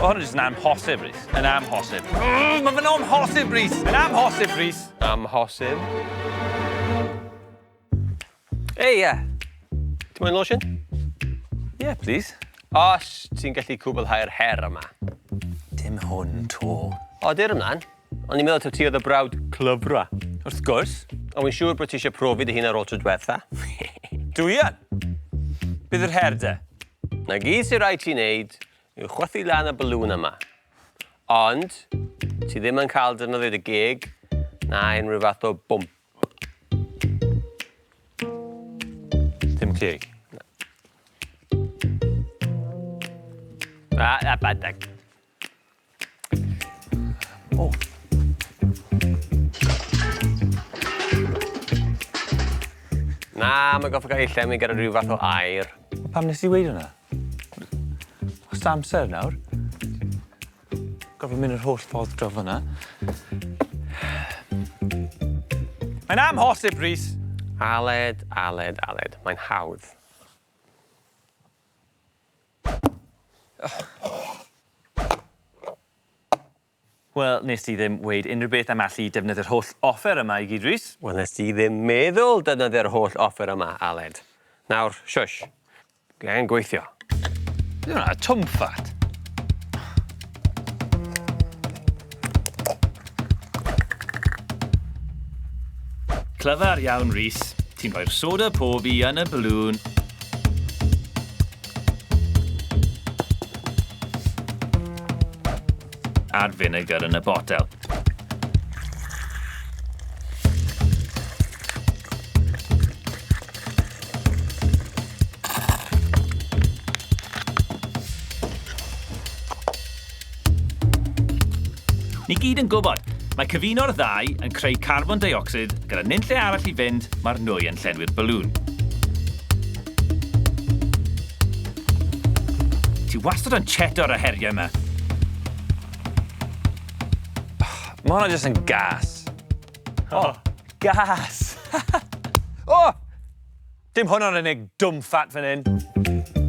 Mae hwn jyst yn amhosib, Rhys. Yn amhosib. Mae fe'n amhosib, Rhys. Yn amhosib, Rhys. Amhosib. Ei, ie. Ti'n mwyn lotion? Yeah, please. Os ti'n gallu cwblhau'r her yma. Dim hwn, to. O, dir ymlaen. Ond i'n meddwl taw ti oedd y brawd clyfra. Wrth gwrs. Ond wy'n siŵr bod ti eisiau profi dy hun ar ôl tro diwetha. Dwi yn. Bydd yr her de. Na gyd sy'n rhaid ti'n neud yw chwythu lan y balŵn yma. Ond, ti ddim yn cael defnyddio dy geg na unrhyw fath o bwmp. Dim ceg. Badag. O. Na, mae goffa gael ei llemmu gyda rhyw fath o air. Pam nes i weid hwnna? Os amser nawr. Gorfod mynd yr holl ffordd drof hwnna. Mae'n amhosib, Rhys. Aled, aled, aled. Mae'n hawdd. Wel, nes ti ddim weid unrhyw beth am allu defnyddio'r holl offer yma i gyd, Rhys. Wel, nes ti ddim meddwl defnyddio'r holl offer yma, Aled. Nawr, shush. Gael gweithio. Ddim hwnna, twmffat. Clyfar iawn, Rhys. Ti'n rhoi'r soda pobi yn y baloon. A'r vinegar yn y botel. Ni gyd yn gwybod, mae cyfuno'r ddau yn creu carbon dioxide gyda nunlle arall i fynd, mae'r nwy yn llenwi'r baloon. Ti wastad yn cheto'r y heriau yma. Mae hwnna jyst yn gas. O, gas! O! Dim hwnna'n unig dwm ffat fan hyn.